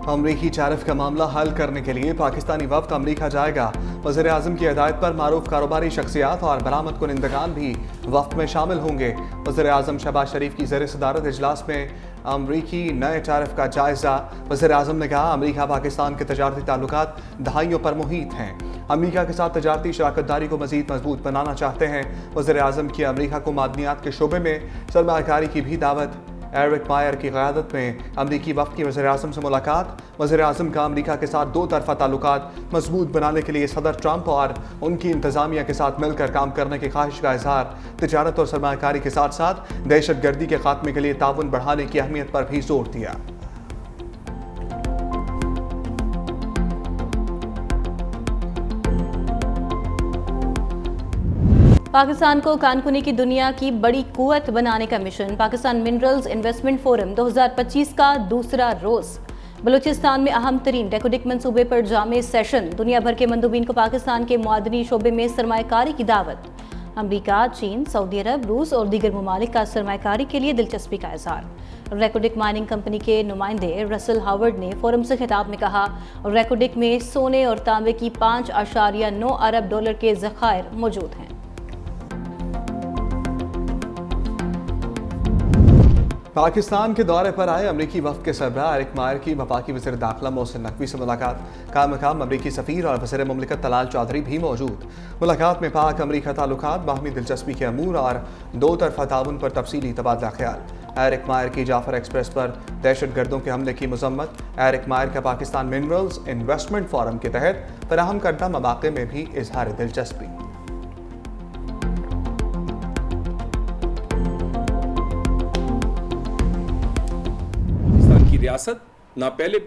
अमरीकी टैरिफ का मामला हल करने के लिए पाकिस्तानी वफ्द अमरीका जाएगा। वज़ीर आज़म की हिदायत पर मारूफ कारोबारी शख्सियात और बरामद कुनिंदगान भी वफ्द में शामिल होंगे। वज़ीर आज़म शहबाज शरीफ की ज़ेर सदारत इजलास में अमरीकी नए टैरिफ का जायजा। वज़ीर आज़म ने कहा, अमरीका पाकिस्तान के तजारती ताल्लुकात दहाइयों पर मुहित हैं। अमरीका के साथ तजारती शराकतदारी को मज़ीद मजबूत बनाना चाहते हैं। वज़ीर आज़म की अमरीका को मादनियात के शोबे में सरमायाकारी की भी दावत। एरिक मायर की क़यादत में अमरीकी वफ़द की वज़ीर आज़म से मुलाकात। वज़ीर आज़म का अमरीका के साथ दो तरफ़ा ताल्लुकात मजबूत बनाने के लिए सदर ट्रंप और उनकी इंतज़ामिया के साथ मिलकर काम करने की ख्वाहिश का इजहार। तिजारत और सरमायाकारी के साथ साथ दहशत गर्दी के खात्मे के लिए ताउन बढ़ाने की अहमियत पर भी जोर दिया। पाकिस्तान को कानकुनी की दुनिया की बड़ी कुव्वत बनाने का mission. Pakistan minerals investment forum 2025 का दूसरा रोज। बलूचिस्तान में अहम तरीन टेकोडिक मंसूबे पर जामे सेशन। दुनिया भर के मंदूबीन को पाकिस्तान के मुआदनी शोबे में सरमायाकारी की दावत। अमरीका, चीन, सऊदी अरब, रूस और दीगर ममालिक का सरमायाकारी के लिए दिलचस्पी का इजहार। रेकोडिक माइनिंग कंपनी के नुमाइंदे रसल हावर्ड ने फोरम से खिताब में कहा, रेकोडिक में सोने और तांबे की 5.9 अरब डॉलर के ज़खायर मौजूद हैं। पाकिस्तान के दौरे पर आए अमरीकी वफ़द के सरबराह एरिक मायर की वफाकी वज़ीर दाखिला मोहसिन नकवी से मुलाकात। काम अमरीकी सफ़ीर और वज़ीर मुमलिकत तलाल चौधरी भी मौजूद। मुलाकात में पाक अमरीका ताल्लुकात, बाहमी दिलचस्पी के अमूर और दो तरफ़ा ताउन पर तफसीली तबादला ख्याल। एरिक मायर की जाफर एक्सप्रेस पर दहशत गर्दों के हमले की मजम्मत। एरिक मायर का पाकिस्तान मिनरल्स इन्वेस्टमेंट फोरम के तहत फराहम करदा मौक़े में भी इजहार दिलचस्पी। रियासत ना पहले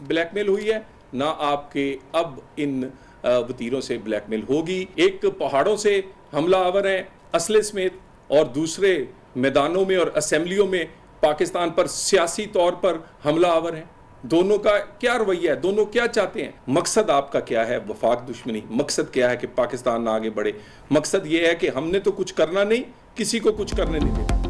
ब्लैकमेल हुई है, ना आपके अब इन वतीरों से ब्लैकमेल होगी। एक पहाड़ों से हमला आवर है असले समेत, और दूसरे मैदानों में और असेंबलियों में पाकिस्तान पर सियासी तौर पर हमला आवर है। दोनों का क्या रवैया है, दोनों क्या चाहते हैं, मकसद आपका क्या है? वफाक दुश्मनी। मकसद क्या है कि पाकिस्तान ना आगे बढ़े? मकसद ये है कि हमने तो कुछ करना नहीं, किसी को कुछ करने नहीं देना।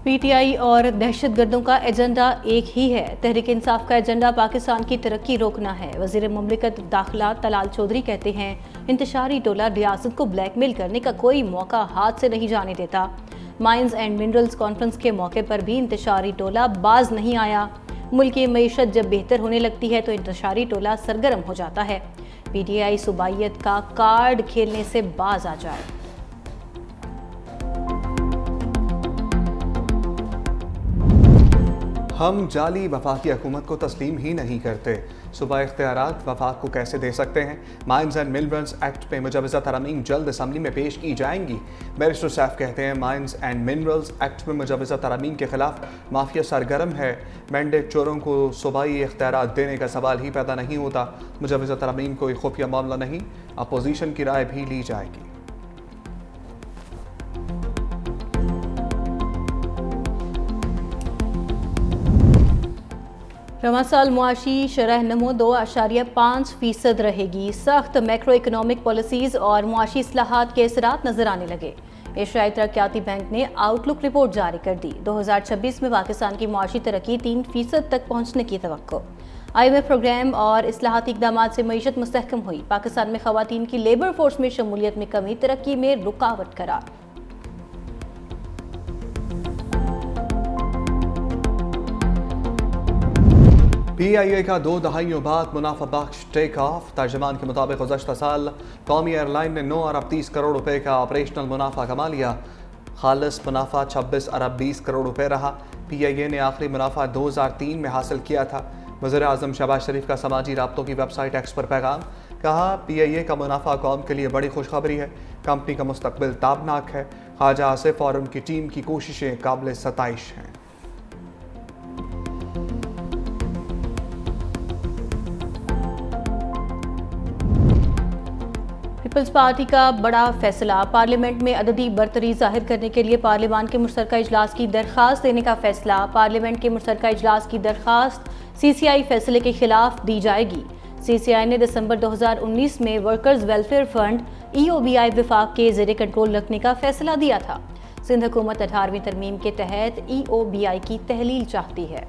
पीटीआई और दहशतगर्दों का एजेंडा एक ही है। तहरीक इंसाफ का एजेंडा पाकिस्तान की तरक्की रोकना है। वज़ीर मुमलिकत दाखिला तलाल चौधरी कहते हैं, इंतशारी टोला रियासत को ब्लैकमेल करने का कोई मौका हाथ से नहीं जाने देता। माइंस एंड मिनरल्स कॉन्फ्रेंस के मौके पर भी इंतशारी टोला बाज नहीं आया। मुल्क की मईशत जब बेहतर होने लगती है तो इंतशारी टोला सरगर्म हो जाता है। पीटीआई सूबाइयत का कार्ड खेलने से बाज आ जाए। हम जाली वफाकी हुकूमत को तस्लीम ही नहीं करते। सूबा इख्तियारात वफाक को कैसे दे सकते हैं? माइंस एंड मिनरल्स एक्ट पे मुजवज़ा तरमीम जल्द असम्बली में पेश की जाएंगी। बैरिस्टर सैफ कहते हैं, माइंस एंड मिनरल्स एक्ट में मुजवज़ा तरमीम के खिलाफ माफिया सरगर्म है। मैंडेट चोरों को सूबाई इख्तियारात देने का सवाल ही पैदा नहीं होता। मुजवज़ा तरमीम कोई खुफिया मामला नहीं, अपोजिशन की राय भी ली जाएगी। रवा साल मुआशी शरह नमो 2.5% रहेगी। सख्त मैक्रो इकनॉमिक पॉलिसीज़ और मुआशी इस्लाहात के असरात नजर आने लगे। एशियाई तरक्याती बैंक ने आउटलुक रिपोर्ट जारी कर दी। 2026 में पाकिस्तान की मुआशी तरक्की 3% तक पहुँचने की तवक्को। IMF प्रोग्राम और इस्लाहाती इक़दामात से मईशत मुस्तहकम हुई। पाकिस्तान में ख़वातीन की लेबर फोर्स में शमूलियत में कमी तरक्की में रुकावट करार। PIA का 2 दहाइयों बाद मुनाफा बख्श टेक ऑफ। तर्जमान के मुताबिक गुज़श्ता साल कौमी एयरलाइन ने 9 अरब 30 करोड़ रुपए का ऑपरेशनल मुनाफा कमा लिया। खालिस मुनाफा 26 अरब 20 करोड़ रुपए रहा। PIA ने आखिरी मुनाफा 2003 में हासिल किया था। वज़ीर आज़म शहबाज शरीफ का समाजी राब्तों की वेबसाइट एक्स पर पैगाम। कहा, PIA का मुनाफा कौम के लिए बड़ी खुशखबरी है। कंपनी का मुस्तकबिल ताबनाक है। ख्वाजा आसिफ और उनकी टीम की कोशिशें काबिल सताइश हैं। पीपल्स पार्टी का बड़ा फैसला। पार्लियामेंट में अददी बरतरी जाहिर करने के लिए पार्लियामान के मुश्तरका इजलास की दरख्वास्त देने का फैसला। पार्लियामेंट के मुश्तरका इजलास की दरख्वास्त CCI फैसले के खिलाफ दी जाएगी। CCI ने दिसंबर 2019 में वर्कर्स वेलफेयर फंड EOBI विफाक के ज़ेरे कंट्रोल रखने का फैसला दिया था। सिंध हुकूमत 18वीं तरमीम के तहत EOBI की तहलील चाहती है।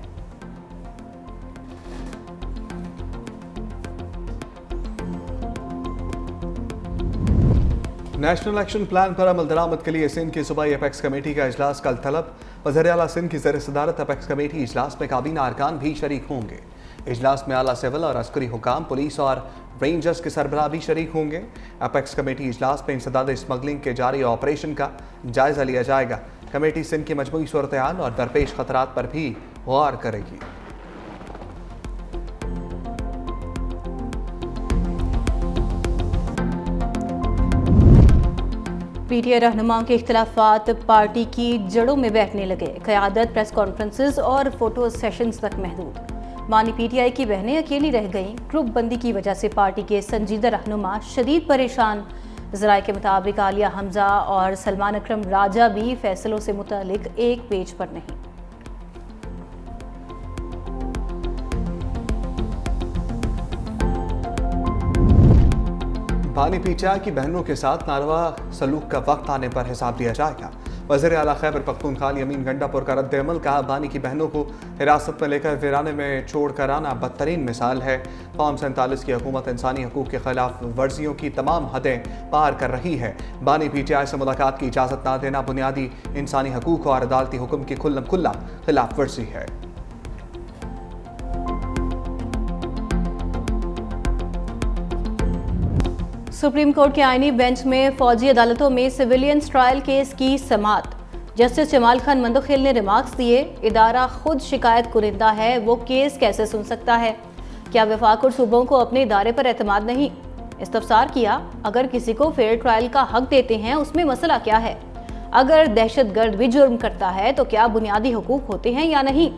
नेशनल एक्शन प्लान पर अमल दरामद के लिए सिंध की सूबाई अपेक्स कमेटी का इजलास कल तलब। वज़ीर आला सिंध की ज़ेर सदारत अपेक्स कमेटी इजलास में काबीना अरकान भी शरीक होंगे। इजलास में आला सिविल और अस्करी हुकाम, पुलिस और रेंजर्स के सरबराह भी शरीक होंगे। अपेक्स कमेटी इजलास में इंसदाद स्मगलिंग के जारी ऑपरेशन का जायजा लिया जाएगा। कमेटी सिंध की मजमूई सूरत-ए-हाल और दरपेश खतरात पर भी गौर करेगी। पीटीआई रहनुमाओं के इख्तिलाफात पार्टी की जड़ों में बैठने लगे। क़यादत प्रेस कॉन्फ्रेंसेस और फोटो सेशंस तक महदूद। मानी पीटीआई की बहनें अकेली रह गईं। ग्रुप बंदी की वजह से पार्टी के संजीदा रहनुमा शदीद परेशान। ज़राए के मुताबिक आलिया हमजा और सलमान अकरम राजा भी फैसलों से मुतालिक एक पेज पर नहीं। बानी पीटीआई की बहनों के साथ नारवा सलूक का वक्त आने पर हिसाब दिया जाएगा। वज़ीर आला खैबर पख्तूनख्वा यमीन गंडापुर का रद्द-ए-अमल, कहा बानी की बहनों को हिरासत में लेकर वीराने में छोड़ कर आना बदतरीन मिसाल है। कौम 47 की हुकूमत इंसानी हकूक़ के खिलाफ वर्जियों की तमाम हदें पार कर रही है। बानी पीटीआई से मुलाकात की इजाज़त ना देना बुनियादी इंसानी हकूक़ और अदालती हुक्म की खुल्लम-खुल्ला खिलाफ वर्जी है। सुप्रीम कोर्ट के आईनी बेंच में फौजी अदालतों में सिविलियंस ट्रायल केस की समाअत। जस्टिस जमाल खान मंदोखिल ने रिमार्क्स दिए, इदारा खुद शिकायत कुरिंदा है, वो केस कैसे सुन सकता है? क्या वफाक और सूबों को अपने इदारे पर एतमाद नहीं? इस्तफसार किया, अगर किसी को फेयर ट्रायल का हक देते हैं उसमें मसला क्या है? अगर दहशतगर्द भी जुर्म करता है तो क्या बुनियादी हुकूक होते हैं या नहीं?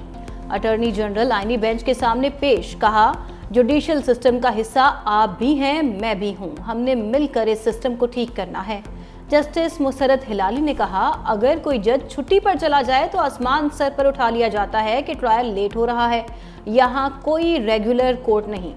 अटॉर्नी जनरल आईनी बेंच के सामने पेश, कहा जुडिशियल सिस्टम का हिस्सा आप भी हैं, मैं भी हूं, हमने मिलकर इस सिस्टम को ठीक करना है। जस्टिस मुसरत हिलाली ने कहा, अगर कोई जज छुट्टी पर चला जाए तो आसमान सर पर उठा लिया जाता है कि ट्रायल लेट हो रहा है। यहाँ कोई रेगुलर कोर्ट नहीं।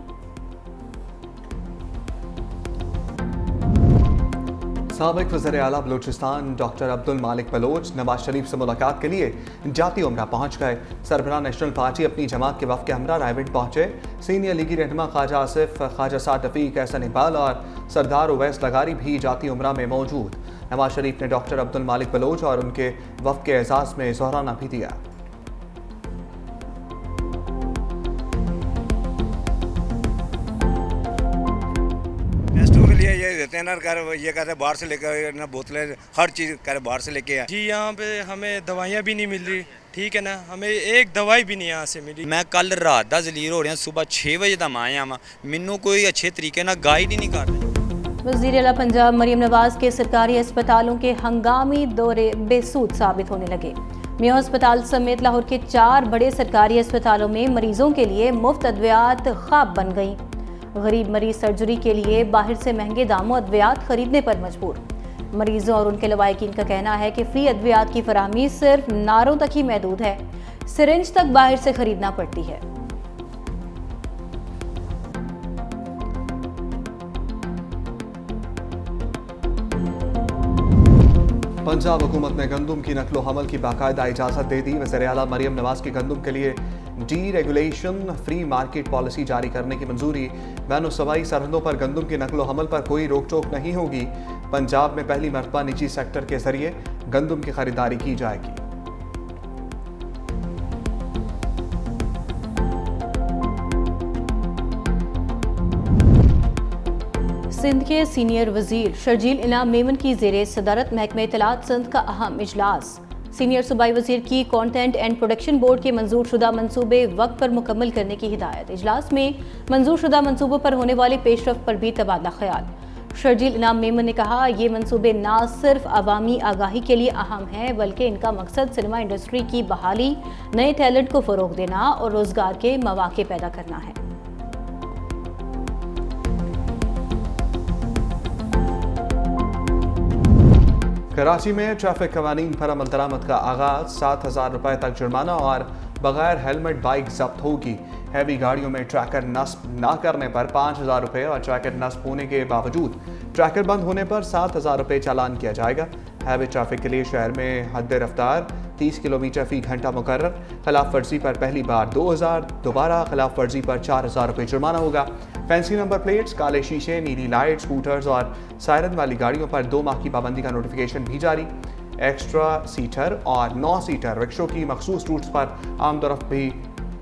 साबिक वज़ीर आला बलूचिस्तान डॉक्टर अब्दुल मालिक बलोच नवाज शरीफ से मुलाकात के लिए जाती उमरा पहुंच गए। सरबराह नेशनल पार्टी अपनी जमात के वफ़द के हमरा रायविंड पहुंचे। सीनियर लीगी रहनुमा ख्वाजा आसिफ, ख्वाजा साद रफ़ीक, एहसन इकबाल और सरदार उवैस लगारी भी जाती उमरा में मौजूद। नवाज शरीफ ने डॉक्टर अब्दुल मालिक बलोच और उनके वफ़द के एजाज़ में ज़ोहराना भी दिया। ये देते हैं ना, ये कहते हैं बाहर से लेकर ना बोतलें, हर चीज़ कह रहे बाहर से लेके आए। जी यहाँ पे हमें दवाइयाँ भी नहीं मिल रही, ठीक है ना, हमें एक दवाई भी नहीं यहाँ से मिली। मैं कल रात का जलील हो रहा, सुबह 6 बजे तक आया वहाँ, मैनू कोई अच्छे तरीके ना गाइड ही नहीं कर रहे। वज़ीर आला पंजाब मरियम नवाज के सरकारी अस्पतालों के हंगामी दौरे बेसूद साबित होने लगे। मेयो अस्पताल समेत लाहौर के 4 बड़े सरकारी अस्पतालों में मरीजों के लिए मुफ्त अद्वियात ख्वाब बन गई। गरीब मरीज सर्जरी के लिए बाहर से महंगे दामों अद्वियात खरीदने पर मजबूर। मरीजों और उनके लवाहिकीन का कहना है कि फ्री अद्वियात की फराहमी सिर्फ नारों तक ही महदूद है, सिरिंज तक बाहर से खरीदना पड़ती है। पंजाब हुकूमत ने गंदम की नकलो हमल की बाकायदा इजाज़त दे दी। वज़ीर आला मरियम नवाज की गंदम के लिए D regulation free market policy जारी करने की मंजूरी। बैन सूबाई सरहदों पर गंदम की नकलो हमल पर कोई रोक टोक नहीं होगी। पंजाब में पहली मरतबा निजी सेक्टर के जरिए गंदम की खरीदारी की जाएगी। सिंध के सीनियर वजीर शर्जील इनाम मेमन की ज़ेरे सदारत महकमे इत्तलात सिंध का अहम इजलास। सीनियर सूबाई वजीर की कंटेंट एंड प्रोडक्शन बोर्ड के मंजूर शुदा मनसूबे वक्त पर मुकम्मल करने की हिदायत। इजलास में मंजूर शुदा मनसूबों पर होने वाली पेशरफ पर भी तबादला ख्याल। शर्जील इनाम मेमन ने कहा, ये मंसूबे न सिर्फ अवामी आगाही के लिए अहम हैं, बल्कि इनका मकसद सिनेमा इंडस्ट्री की बहाली, नए टैलेंट को फ़रोग देना और रोज़गार के मौके पैदा करना है। कराची में ट्रैफिक कवानीन पर अमल दरामद का आगाज। 7,000 रुपए तक जुर्माना और बगैर हेलमेट बाइक जब्त होगी। हैवी गाड़ियों में ट्रैकर नस्ब न करने पर 5,000 रुपये और ट्रैकर नस्ब होने के बावजूद ट्रैकर बंद होने पर 7,000 रुपये चालान किया जाएगा। हैवी ट्रैफिक के लिए शहर में हद रफ्तार 30 किलोमीटर फी घंटा मुकर्रर। खिलाफ वर्जी पर पहली बार 2000, दोबारा खिलाफ वर्जी पर 4000 रुपये जुर्माना होगा। फैंसी नंबर प्लेट्स, काले शीशे, नीली लाइट, स्कूटर्स और सायरन वाली गाड़ियों पर 2 माह की पाबंदी का नोटिफिकेशन भी जारी। एक्स्ट्रा सीटर और 9 सीटर रिक्शों की मखसूस रूट्स पर आमदोरफ्त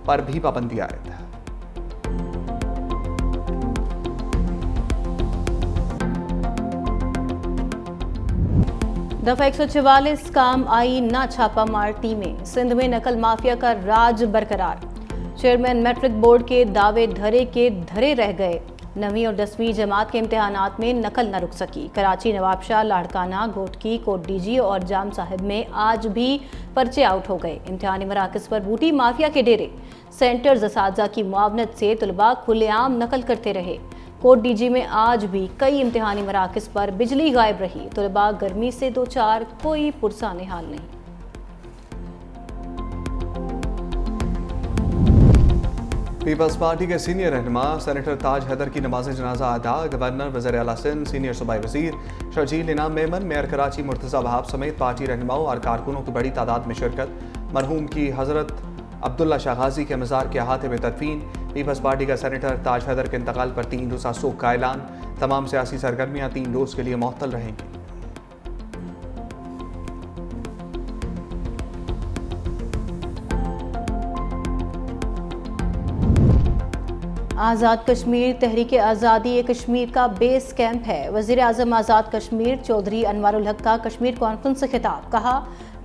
पर भी पाबंदी आयद। दफा 144 काम आई ना छापा मार टीमें, सिंध में नकल माफिया का राज बरकरार। चेयरमैन मैट्रिक बोर्ड के दावे धरे के धरे रह गए। 9वीं और 10वीं जमात के इम्तिहानात में नकल न रुक सकी। कराची, नवाबशाह, लाड़काना, घोटकी, कोट डीजी और जाम साहिब में आज भी पर्चे आउट हो गए। इम्तिहानी मराकज पर बूटी माफिया के डेरे। सेंटर्स असातिज़ा की मुआवनत से तलबा खुलेआम नकल करते रहे। कोट डीजी में आज भी कई इम्तिहानी मराकज पर बिजली गायब रही। तलबा गर्मी से दो चार, कोई पुरसाने हाल नहीं। पीपल्स पार्टी के सीनियर रहनुमा सेनेटर ताज हैदर की नमाज जनाजा अदा। गवर्नर, वज़ीर आला सिंध, सीनियर सूबाई वज़ीर शर्जील इनाम मेमन, मेयर कराची मुर्तज़ा वहाब समेत पार्टी रहनुमाओं और कारकुनों की बड़ी तादाद में शिरकत। मरहूम की हज़रत अब्दुल्ला शाह गाजी के मज़ार के अहाते में तदफीन। पीपल्स पार्टी का सेनेटर ताज हैदर के इंतकाल पर 3 रोज़ा शोक का ऐलान। तमाम सियासी सरगर्मियाँ 3 रोज़ के लिए मुअत्तल रहेंगी। आज़ाद कश्मीर तहरीक आज़ादी कश्मीर का बेस कैंप है। वज़ीर आज़म आज़ाद कश्मीर चौधरी अनवारुल हक का कश्मीर कॉन्फ्रेंस से खिताब। कहा,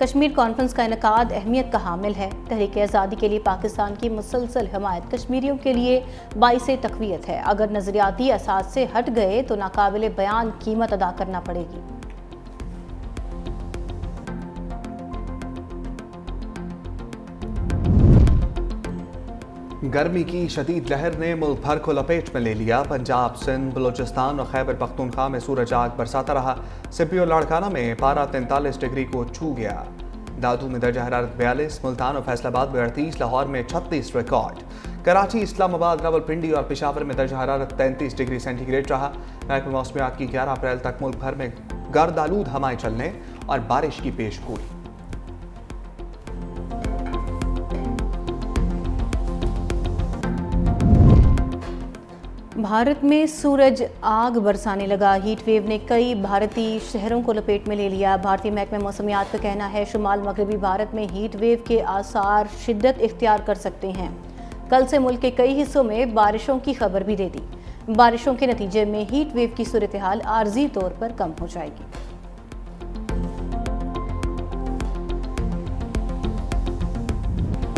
कश्मीर कॉन्फ्रेंस का इनेकाद अहमियत का हामिल है। तहरीक आज़ादी के लिए पाकिस्तान की मुसलसल हमायत कश्मीरियों के लिए बाइसे तक़वियत है। अगर नज़रियाती असास से हट गए तो नाकाबिले बयान कीमत अदा करना पड़ेगी। गर्मी की शदीद लहर ने मुल्क भर को लपेट में ले लिया। पंजाब, सिंध, बलोचिस्तान और खैबर पख्तूनख्वा में सूरज आग बरसाता रहा। सिपी और लाड़काना में पारा 43 डिग्री को छू गया। दादू में दर्जा हरारत 42, मुल्तान और फैसलाबाद में 38, लाहौर में 36 रिकॉर्ड। कराची, इस्लामाबाद, रावलपिंडी और पेशावर में दर्जा हरारत 33 डिग्री सेंटीग्रेड रहा। महकमा मौसमियात की 11 अप्रैल तक मुल्क भर में गर्द आलूद हवाएं चलने और बारिश की पेशगोई। भारत में सूरज आग बरसाने लगा। हीट वेव ने कई भारतीय शहरों को लपेट में ले लिया। भारतीय महकमा मौसमियात का कहना है शुमाल मगरबी भारत में हीट वेव के आसार शिद्दत इख्तियार कर सकते हैं। कल से मुल्क के कई हिस्सों में बारिशों की खबर भी दे दी। बारिशों के नतीजे में हीट वेव की सूरत हाल आर्जी तौर पर कम हो जाएगी।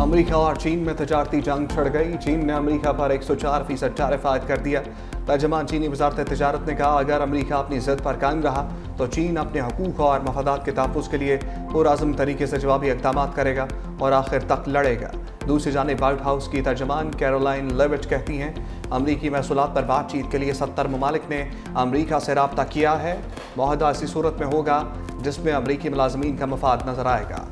अमेरिका और चीन में तजारती जंग छिड़ गई। चीन ने अमेरिका पर 104% टैरिफ आयद कर दिया। तर्जमान चीनी वजारत तिजारत ने कहा, अगर अमेरिका अपनी जिद पर कायम रहा तो चीन अपने हकूक़ और मफादात के तहफ़्फ़ुज़ के लिए पुरअज़्म तरीके से जवाबी इक़दाम करेगा और आखिर तक लड़ेगा। दूसरी जानिब व्हाइट हाउस की तर्जमान कैरोलाइन लेविट कहती हैं, अमरीकी महसूलात पर बातचीत के लिए 70 ममालिक ने अमरीका से रब्ता किया है। मुआहदा ऐसी सूरत में होगा जिसमें अमरीकी मुलाज़मीन का मफाद नजर आएगा।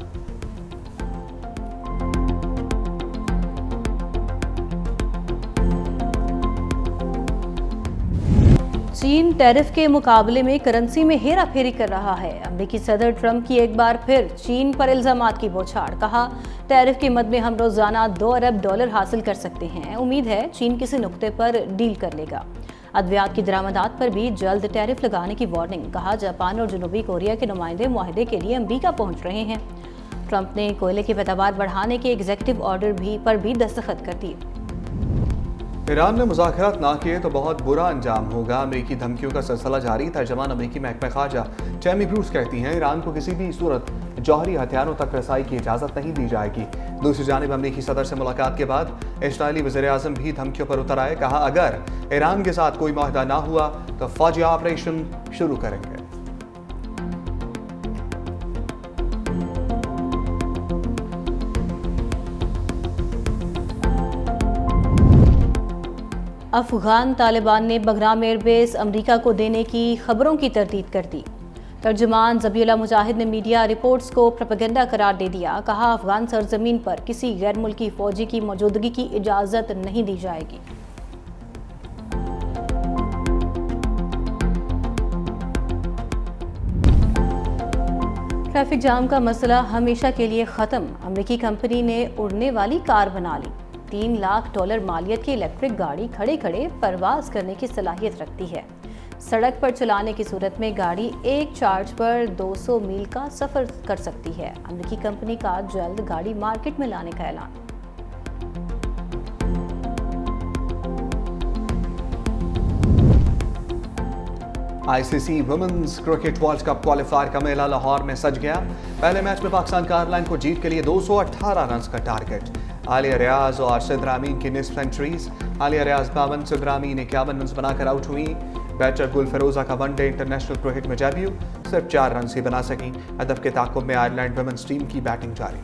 चीन टैरिफ के मुकाबले में करेंसी में हेरा फेरी कर रहा है। अमेरिकी सदर ट्रंप की एक बार फिर चीन पर इल्जामात की बौछार। कहा, टैरिफ की मद में हम रोजाना $2 अरब हासिल कर सकते हैं। उम्मीद है चीन किसी नुक्ते पर डील कर लेगा। अद्वियात की दरामदात पर भी जल्द टैरिफ लगाने की वार्निंग। कहा, जापान और जनूबी कोरिया के नुमाइंदे मुआहदे के लिए अमेरिका पहुंच रहे हैं। ट्रंप ने कोयले की पैदावार बढ़ाने के एग्जीक्यूटिव ऑर्डर पर भी दस्तखत कर दिए। ईरान ने मुज़ाकरात ना किए तो बहुत बुरा अंजाम होगा। अमेरिकी धमकियों का सिलसिला जारी। तर्जमान अमेरिकी महकमा खारजा टैमी ब्रूस कहती हैं, ईरान को किसी भी सूरत जौहरी हथियारों तक रसाई की इजाज़त नहीं दी जाएगी। दूसरी जानिब अमेरिकी सदर से मुलाकात के बाद इस्राईली वज़ीर आज़म भी धमकियों पर उतर आए। कहा, अगर ईरान के साथ कोई मुआहदा ना हुआ तो फौजी ऑपरेशन शुरू करेंगे। अफगान तालिबान ने बगराम एयरबेस अमेरिका को देने की खबरों की तरदीद कर दी। तर्जुमान ज़बीउल्लाह मुजाहिद ने मीडिया रिपोर्ट्स को प्रोपेगेंडा करार दे दिया। कहा, अफगान सरजमीन पर किसी गैर मुल्की फौजी की मौजूदगी की इजाज़त नहीं दी जाएगी। ट्रैफिक जाम का मसला हमेशा के लिए ख़त्म। अमेरिकी कंपनी ने उड़ने वाली कार बना ली। $3 लाख मालियत की इलेक्ट्रिक गाड़ी खड़े खड़े परवाज करने की सलाहियत रखती है। सड़क पर चलाने की सूरत में गाड़ी एक चार्ज पर 200 मील का सफ़र कर सकती है। अमेरिकी कंपनी का जल्द गाड़ी मार्केट में लाने का ऐलान। ICC women's cricket world cup qualifier का मेला लाहौर में सज गया। पहले मैच में पाकिस्तान का आयरलैंड को जीत के लिए 218 रन का टारगेट। आलिया रियाज और सिद्र अमीन की निस्फ सेंचुरीज। आलिया रियाज 52, सिद्र अमीन 51 रन बनाकर आउट हुई। बैटर गुल फिरोजा का वनडे इंटरनेशनल क्रिकेट में डेब्यू, सिर्फ 4 रन ही बना सकी। अदब के ताकुब में आयरलैंड वुमेन्स टीम की बैटिंग जारी।